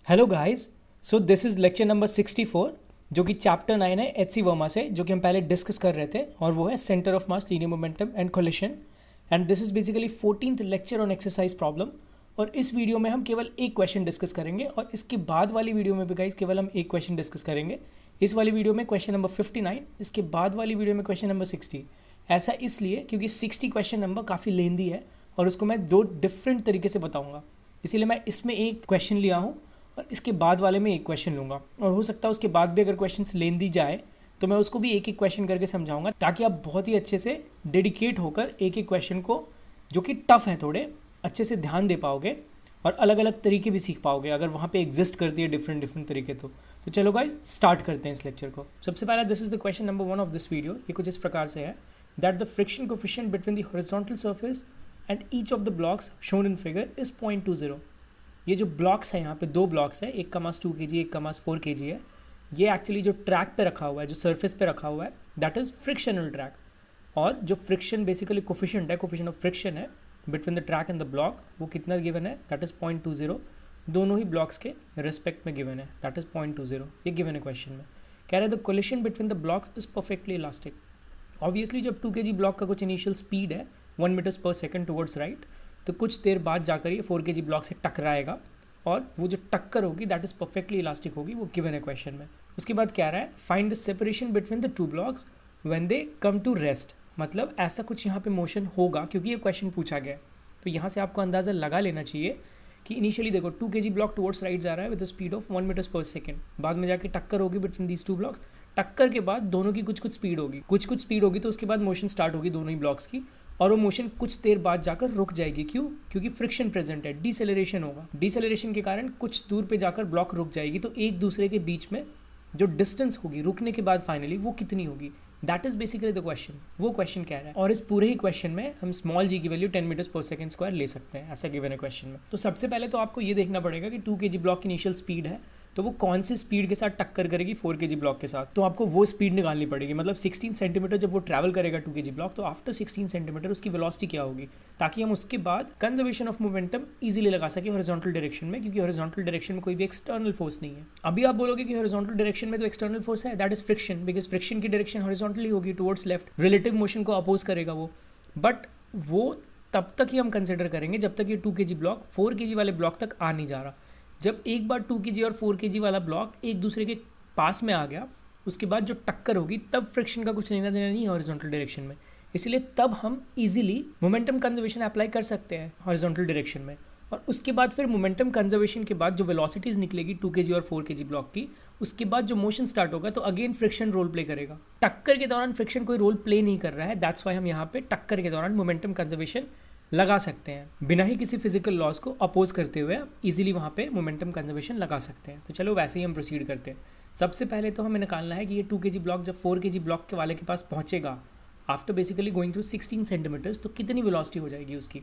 Hello guys, so this is lecture number 64 जो कि chapter 9 है एच सी वर्मा से, जो कि हम पहले डिस्कस कर रहे थे, और वो है centre of mass, linear momentum and collision. And this is basically 14th lecture on exercise problem. और इस वीडियो में हम केवल एक क्वेश्चन डिस्कस करेंगे, और इसके बाद वाली वीडियो में भी गाइस केवल हम एक क्वेश्चन डिस्कस करेंगे। इस वाली वीडियो में क्वेश्चन नंबर 59, इसके बाद वाली वीडियो में क्वेश्चन नंबर 60। ऐसा इसलिए क्योंकि 60 क्वेश्चन नंबर काफ़ी लेंदी है और उसको मैं दो डिफरेंट तरीके से बताऊँगा, इसीलिए मैं इसमें एक क्वेश्चन लिया हूँ और इसके बाद वाले में एक क्वेश्चन लूँगा। और हो सकता है उसके बाद भी अगर क्वेश्चंस लेन दी जाए तो मैं उसको भी एक एक क्वेश्चन करके समझाऊंगा, ताकि आप बहुत ही अच्छे से डेडिकेट होकर एक एक क्वेश्चन को, जो कि टफ है थोड़े, अच्छे से ध्यान दे पाओगे और अलग अलग तरीके भी सीख पाओगे अगर वहाँ पे एग्जिस्ट करती है डिफरेंट डिफरेंट तरीके। तो चलो गाइज स्टार्ट करते हैं इस लेक्चर को। सबसे पहला, this is the question number 1 of this video. ये कुछ इस प्रकार से है that the friction coefficient between the horizontal surface and each of the blocks shown in figure is 0.20। ये जो ब्लॉक्स है, यहाँ पे दो ब्लॉक्स है, एक का मास 2 kg, एक का मास 4 kg है। ये एक्चुअली जो ट्रैक पे रखा हुआ है, जो सरफेस पे रखा हुआ है, दैट इज़ फ्रिक्शनल ट्रैक। और जो फ्रिक्शन बेसिकली कोफिशिएंट है, कोफिशिएंट ऑफ फ्रिक्शन है between the track and the block, वो कितना गिवन है, दैट इज़ 0.20। दोनों ही ब्लॉक्स के रिस्पेक्ट में गिवन है, दैट इज़ 0.20। ये गिवन है क्वेश्चन में। कह रहे the collision between the blocks is perfectly elastic. Obviously जब 2 kg ब्लॉक का कुछ इनिशियल स्पीड है 1 metres per second towards right, तो कुछ देर बाद जाकर ये 4 kg ब्लॉक से टकराएगा, और वो जो टक्कर होगी दैट इज परफेक्टली इलास्टिक होगी। वो गिवन है क्वेश्चन में। उसके बाद क्या रहा है, find the separation between the two blocks when they come to rest. मतलब ऐसा कुछ यहाँ पे मोशन होगा, क्योंकि ये क्वेश्चन पूछा गया है। तो यहाँ से आपको अंदाज़ा लगा लेना चाहिए कि इनिशियली देखो 2 kg ब्लॉक टुवर्ड्स राइट जा रहा है with the speed of 1 metres per second. बाद में जाके टक्कर होगी बिटवीन दीज टू ब्लॉक्स। टक्कर के बाद दोनों की कुछ कुछ स्पीड होगी, तो उसके बाद मोशन स्टार्ट होगी दोनों ही ब्लॉक्स की, और वो मोशन कुछ देर बाद जाकर रुक जाएगी। क्यों? क्योंकि फ्रिक्शन प्रेजेंट है, डिसेलरेशन होगा। डिसेलरेशन के कारण कुछ दूर पे जाकर ब्लॉक रुक जाएगी। तो एक दूसरे के बीच में जो डिस्टेंस होगी रुकने के बाद फाइनली, वो कितनी होगी, that is basically the question. वो क्वेश्चन कह रहा है, और इस पूरे ही क्वेश्चन में हम स्मॉल जी की वैल्यू 10 मीटर्स पर सेकंड स्क्वायर ले सकते हैं, ऐसा गिवन है क्वेश्चन में। तो सबसे पहले तो आपको ये देखना पड़ेगा कि 2 kg ब्लॉक की इनिशियल स्पीड है, तो वो कौन सी स्पीड के साथ टक्कर करेगी 4 kg ब्लॉक के साथ। तो आपको वो स्पीड निकालनी पड़ेगी। मतलब 16 सेंटीमीटर जब वो ट्रैवल करेगा 2 kg ब्लॉक, तो आफ्टर 16 सेंटीमीटर उसकी वेलोसिटी क्या होगी, ताकि हम उसके बाद कंजर्वेशन ऑफ मोमेंटम इजीली लगा सके हॉरिजॉन्टल डायरेक्शन में, क्योंकि हॉरिजॉन्टल डायरेक्शन में कोई भी एक्सटर्नल फोर्स नहीं है। अभी आप बोलोगे कि हॉरिजॉन्टल डायरेक्शन में तो एक्सटर्नल फोर्स है, that is friction, because friction की डायरेक्शन हॉरिजॉन्टली होगी टुवर्ड्स लेफ्ट, रिलेटिव मोशन को अपोज करेगा वो। बट वो तब तक ही हम कंसिडर करेंगे जब तक ये 2 kg ब्लॉक 4 kg वाले ब्लॉक तक आ नहीं जा रहा। जब एक बार 2 kg और 4 kg वाला ब्लॉक एक दूसरे के पास में आ गया, उसके बाद जो टक्कर होगी तब फ्रिक्शन का कुछ लेना देना नहीं है हॉरिजॉन्टल डायरेक्शन में। इसलिए तब हम इजीली मोमेंटम कंजर्वेशन अप्लाई कर सकते हैं हॉरिजॉन्टल डायरेक्शन में। और उसके बाद फिर मोमेंटम कंजर्वेशन के बाद जो वेलोसिटीज निकलेगी 2 kg और 4 kg ब्लॉक की, उसके बाद जो मोशन स्टार्ट होगा तो अगेन फ्रिक्शन रोल प्ले करेगा। टक्कर के दौरान फ्रिक्शन कोई रोल प्ले नहीं कर रहा है, दैट्स वाई हम यहाँ पे टक्कर के दौरान मोमेंटम कंजर्वेशन लगा सकते हैं, बिना ही किसी फिजिकल लॉस को अपोज करते हुए इजीली वहाँ पे मोमेंटम कंजर्वेशन लगा सकते हैं। तो चलो वैसे ही हम प्रोसीड करते हैं। सबसे पहले तो हमें निकालना है कि ये 2 kg ब्लॉक जब 4 kg ब्लॉक के वाले के पास पहुँचेगा after basically going through 16 centimetres, तो कितनी वेलोसिटी हो जाएगी उसकी।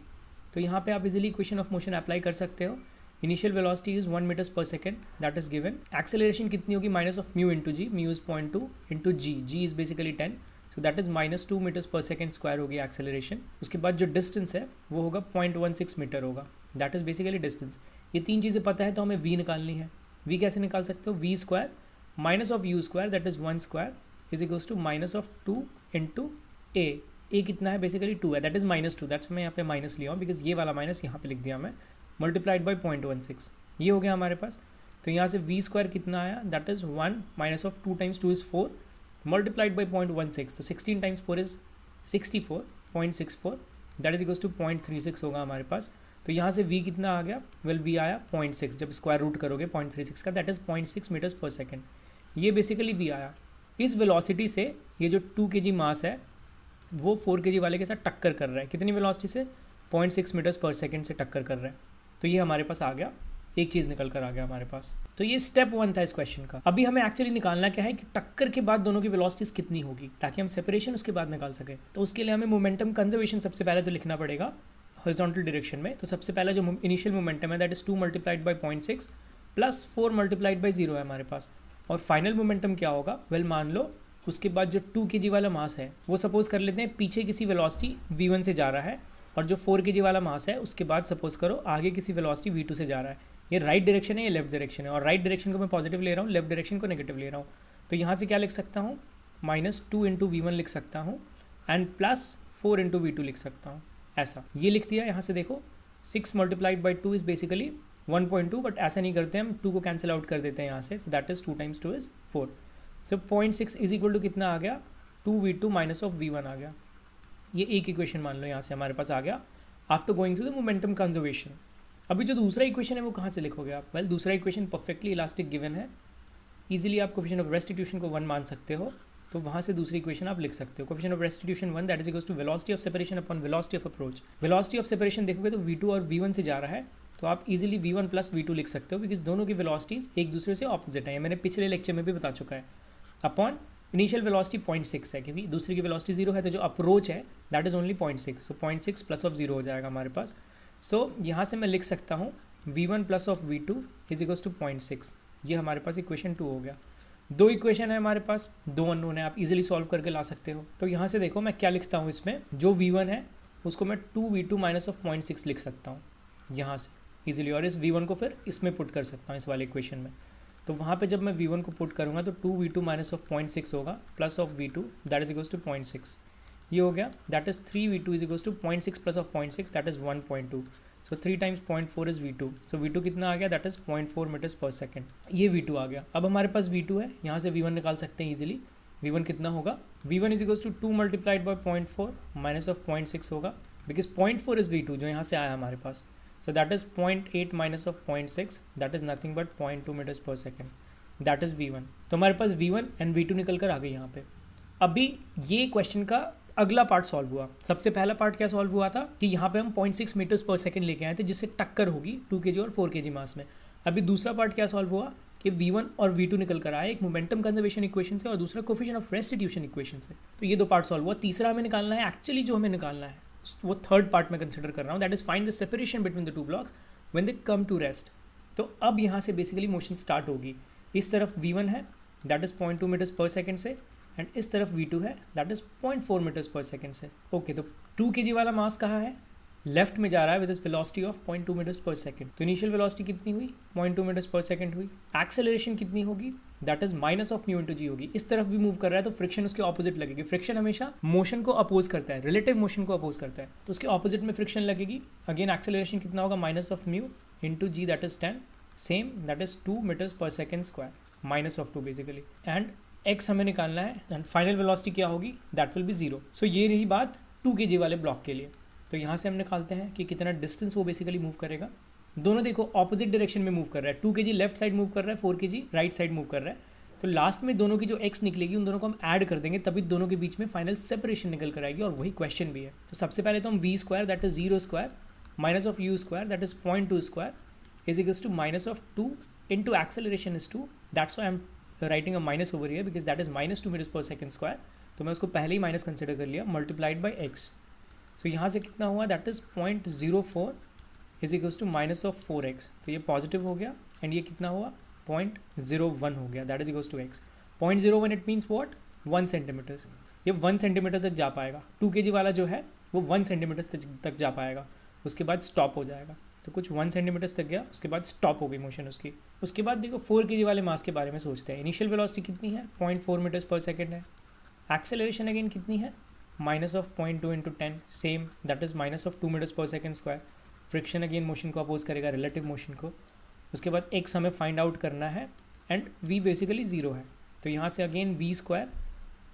तो यहाँ पे आप easily equation of motion apply कर सकते हो। Initial velocity is 1 metres per second, that is given. Acceleration कितनी होगी, minus of mu into G, mu is 0.2 into G, G is basically 10, so that is -2 metres per second square होगी acceleration. उसके बाद जो distance है वो होगा 0.16 metre होगा, दैट इज बेसिकली डिस्टेंस। ये तीन चीज़ें पता है तो हमें वी निकालनी है। वी कैसे निकाल सकते हो, v square minus of u square that is 1 square is equals to minus of 2 into a. A कितना है, बेसिकली 2 है, दैट इज -2, दैट्स मैं यहाँ पे माइनस लिया हूँ बिकॉज ये वाला माइनस यहाँ पे लिख दिया मैं, मल्टीप्लाइड बाई 0.16। ये हो गया हमारे पास। तो यहाँ से वी स्क्वायर कितना आया, that is 1 minus of 2 times 2 is 4 multiplied by 0.16, तो 16 times 4 is 64.64, that is equals to 0.36 होगा हमारे पास। तो यहाँ से v कितना आ गया, वेल v आया 0.6, जब स्क्वायर रूट करोगे 0.36 का, that is 0.6 metres per second. ये बेसिकली v आया। इस वेलोसिटी से ये जो 2 kg मास है वो 4 kg वाले के साथ टक्कर कर रहा है, कितनी वेलोसिटी से, 0.6 मीटर्स पर सेकेंड से टक्कर कर रहा है। तो ये हमारे पास आ गया, एक चीज़ निकल कर आ गया हमारे पास। तो ये स्टेप 1 था इस क्वेश्चन का। अभी हमें एक्चुअली निकालना क्या है कि टक्कर के बाद दोनों की वेलोसिटीज कितनी होगी, ताकि हम सेपरेशन उसके बाद निकाल सके। तो उसके लिए हमें मोमेंटम कंजर्वेशन सबसे पहले तो लिखना पड़ेगा हॉरिजॉन्टल डायरेक्शन में। तो सबसे पहला जो इनिशियल मोमेंटम है that is 2 multiplied by 0.6 plus 4 multiplied by 0 है हमारे पास। और फाइनल मोमेंटम क्या होगा, वेल मान लो उसके बाद जो 2 kg वाला मास है वो सपोज कर लेते हैं पीछे किसी वेलोसिटी v1 से जा रहा है, और जो 4 kg वाला मास है उसके बाद सपोज करो आगे किसी वेलोसिटी v2 से जा रहा है। ये राइट डायरेक्शन है, ये लेफ्ट डायरेक्शन है, और राइट डायरेक्शन को मैं पॉजिटिव ले रहा हूँ, लेफ्ट डायरेक्शन को नेगेटिव ले रहा हूँ। तो यहाँ से क्या लिख सकता हूँ, -2 × v1 लिख सकता हूँ एंड +4 × v2 लिख सकता हूँ। ऐसा ये लिख दिया। यहाँ से देखो 6 × 2 इज़ बेसिकली 1.2, बट ऐसा नहीं करते हम, 2 को कैंसिल आउट कर देते हैं यहाँ से। So that is 2 × 2 is 4। So 0.6 is equal to कितना आ गया, 2v2 माइनस ऑफ v1 आ गया। ये एक इक्वेशन मान लो यहाँ से हमारे पास आ गया after going through the momentum conservation. अभी जो दूसरा इक्वेशन है वो कहाँ से लिखोगे आप? वेल, दूसरा इक्वेशन परफेक्टली इलास्टिक गिवन है, इजीली आप कोफिशिएंट ऑफ रेस्टिट्यूशन को 1 मान सकते हो, तो वहाँ से दूसरी इक्वेशन आप लिख सकते हो। Coefficient of restitution 1 that is equals to velocity of separation upon velocity of approach. Velocity of separation देखोगे तो v2 और v1 से जा रहा है, तो आप इजीली v1 + v2 लिख सकते हो, बिकॉज दोनों की वेलोसिटीज एक दूसरे से ऑपोजिट है। ये मैंने पिछले लेक्चर में भी बता चुका है। अपॉन इनिशियल वेलोसिटी 0.6 है, क्योंकि दूसरी की वेलोसिटी 0 है, तो जो अप्रोच है that is only 0.6, so 0.6 plus of 0 हो जाएगा हमारे पास। सो यहाँ से मैं लिख सकता हूँ v1 + of v2 is equals to 0.6। ये हमारे पास इक्वेशन 2 हो गया। दो इक्वेशन है हमारे पास, दो अननोन है, आप इजीली सॉल्व करके ला सकते हो। तो यहाँ से देखो मैं क्या लिखता हूँ इसमें, जो v1 है उसको मैं 2v2 माइनस ऑफ 0.6 लिख सकता हूँ यहाँ से इजीली, और इस v1 को फिर इसमें पुट कर सकता हूँ इस वाले इक्वेशन में। तो वहाँ पे जब मैं v1 को पुट करूँगा तो 2v2 माइनस ऑफ 0.6 होगा plus of v2 that is equals to 0.6। ये हो गया, that is 3v2 is equals to 0.6 plus of 0.6 that is 1.2। So 3 × 0.4 is v2। So v2 कितना आ गया, that is 0.4 metres per second. ये v2 आ गया। अब हमारे पास v2 है, यहाँ से v1 निकाल सकते हैं इजीली। v1 कितना होगा, v1 is equals to 2 × 0.4 minus of 0.6 होगा, बिकॉज 0.4 इज v2 जो यहाँ से आया हमारे पास। So that is 0.8 minus of 0.6 that is nothing but 0.2 metres per second, that is v1। तो हमारे पास v1 एंड v2 निकल कर आ गई यहाँ पे। अभी ये क्वेश्चन का अगला पार्ट सॉल्व हुआ। सबसे पहला पार्ट क्या सॉल्व हुआ था कि यहाँ पे हम 0.6 मीटर्स पर सेकंड लेके आए थे, जिससे टक्कर होगी 2 kg और 4 kg मास में। अभी दूसरा पार्ट क्या सॉल्व हुआ कि v1 और v2 निकल कर आए, एक मोमेंटम कंजर्वेशन इक्वेशन से और दूसरा कोफिशिएंट ऑफ रेस्टिट्यूशन इक्वेशन से। तो ये दो पार्ट सॉल्व हुआ। तीसरा हमें निकालना है, एक्चुअली जो हमें निकालना है वो थर्ड पार्ट में कंसिडर कर रहा हूँ, that is find the separation between the two blocks when they come to rest. तो अब यहाँ से बेसिकली मोशन स्टार्ट होगी। इस तरफ v1 है that is 0.2 metres per second से, एंड इस तरफ v2 है that is 0.4 metres per second से। ओके, तो 2 kg वाला मास कहाँ है, लेफ्ट में जा रहा है with velocity of 0.2 metres per second. तो इनिशियल वेलोसिटी कितनी हुई, 0.2 मीटर्स पर सेकेंड हुई। एक्सेलरेशन कितनी होगी, that is minus of mu into g होगी। इस तरफ भी मूव कर रहा है तो फ्रिक्शन उसके ऑपोजिट लगेगी। फ्रिक्शन हमेशा मोशन को अपोज करता है, रिलेटिव मोशन को अपोज करता है, तो उसके ऑपोजिट में फ्रिक्शन लगेगी। अगेन एक्सेलरेशन कितना होगा, minus of mu into g that is 10, same that is 2 metres per second square, minus of 2 basically. And x हमें निकालना है, एंड फाइनल वेलोसिटी क्या होगी, दैट विल बी 0। सो ये रही बात 2 kg वाले ब्लॉक के लिए। तो यहाँ से हम निकालते हैं कि कितना डिस्टेंस वो बेसिकली मूव करेगा। दोनों देखो ऑपोजिट डायरेक्शन में मूव कर रहा है, 2 kg लेफ्ट साइड मूव कर रहा है, 4 kg राइट साइड मूव कर रहा है। तो लास्ट में दोनों की जो x निकलेगी उन दोनों को हम ऐड कर देंगे, तभी दोनों के बीच में फाइनल सेपरेशन निकल कर आएगी, और वही क्वेश्चन भी है। तो सबसे पहले तो हम v² that is 0 square minus of u² that is 0.2 square is equals to minus of 2 into acceleration is 2, that's why I am writing a minus over here because that is -2 metres per second square. तो मैं उसको पहले ही minus consider कर लिया, multiplied by x। तो यहाँ से कितना हुआ, that is 0.04 is equals to minus of 4x। तो ये पॉजिटिव हो गया, एंड ये कितना हुआ, 0.01 हो गया, that is equals to x। 0.01 it means what, 1 centimetres. ये 1 सेंटीमीटर तक जा पाएगा। 2 kg वाला जो है वो 1 सेंटीमीटर तक जा पाएगा, उसके बाद स्टॉप हो जाएगा। तो कुछ 1 सेंटीमीटर्स तक गया, उसके बाद स्टॉप हो गई मोशन उसकी। उसके बाद देखो 4 kg वाले मास के बारे में सोचते हैं। इनिशियल वेलोसिटी कितनी है, 0.4 मीटर्स पर सेकेंड है। एक्सेलरेशन अगेन कितनी है, minus of 0.2 into 10, same that is minus of 2 metres per second square. Friction again motion को अपोज करेगा, रिलेटिव मोशन को। उसके बाद x हमें फाइंड आउट करना है, एंड v बेसिकली 0 है। तो यहाँ से again v²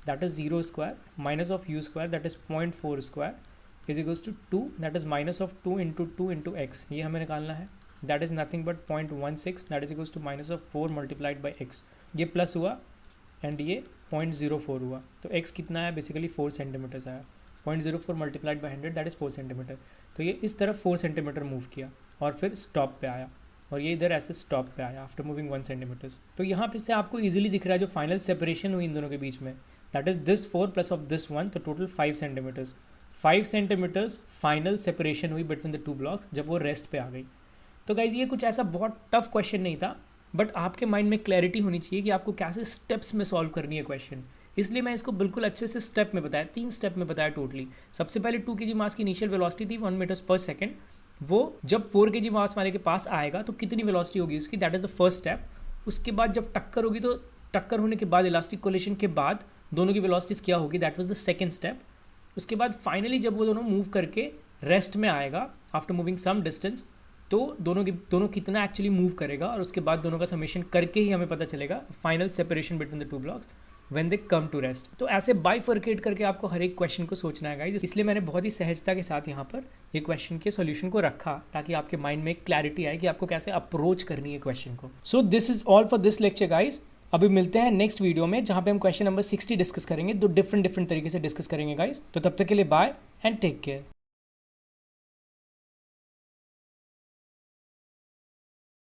that is 0 square minus of u² that is 0.4 square is equals to 2 that is minus of 2 into x। ये हमें निकालना है, that is nothing but 0.16 that is equals to minus of 4 multiplied by x। ये plus हुआ and ये 0.04 हुआ। तो x कितना है, बेसिकली 4 सेंटीमीटर्स आया। 0.04 multiplied by 100 that is 4 centimetre. तो ये इस तरफ 4 सेंटीमीटर मूव किया और फिर स्टॉप पे आया, और ये इधर ऐसे स्टॉप पे आया आफ्टर मूविंग 1 सेंटीमीटर्स। तो यहाँ पे से आपको इजीली दिख रहा है जो फाइनल सेपरेशन हुई इन दोनों के बीच में, that is this 4 plus of this 1, तो total 5 centimetres. 5 centimetres final separation हुई बिटवीन द टू ब्लॉक्स जब वो रेस्ट पे आ गई। तो गाइज ये कुछ ऐसा बहुत टफ क्वेश्चन नहीं था, बट आपके माइंड में क्लैरिटी होनी चाहिए कि आपको कैसे स्टेप्स में सॉल्व करनी है क्वेश्चन। इसलिए मैं इसको बिल्कुल अच्छे से स्टेप में बताया, 3 स्टेप में बताया टोटली। सबसे पहले 2 kg मास की इनिशियल वेलोसिटी थी 1 मीटर्स पर सेकेंड, वो जब 4 kg मास वाले के पास आएगा तो कितनी वेलोसिटी होगी उसकी, that is the first step. उसके बाद जब टक्कर होगी तो टक्कर होने के बाद इलास्टिक कोलिशन के बाद दोनों की वेलोसिटीज क्या होगी, that was the second step. उसके बाद फाइनली जब वो दोनों मूव करके रेस्ट में आएगा आफ्टर मूविंग सम डिस्टेंस, तो दोनों कितना एक्चुअली मूव करेगा, और उसके बाद दोनों का समेशन करके ही हमें पता चलेगा final separation between the two blocks when they come to rest. तो ऐसे बाइफर्केट करके आपको हर एक क्वेश्चन को सोचना है गाइस, इसलिए मैंने बहुत ही सहजता के साथ यहाँ पर ये क्वेश्चन के सॉल्यूशन को रखा ताकि आपके माइंड में एक क्लैरिटी आए कि आपको कैसे अप्रोच करनी है क्वेश्चन को। So this is all for this lecture guys. अभी मिलते हैं नेक्स्ट वीडियो में जहाँ पे हम क्वेश्चन नंबर 60 डिस्कस करेंगे, दो डिफरेंट तरीके से डिस्कस करेंगे गाइस। तो तब तक के लिए बाय एंड टेक केयर।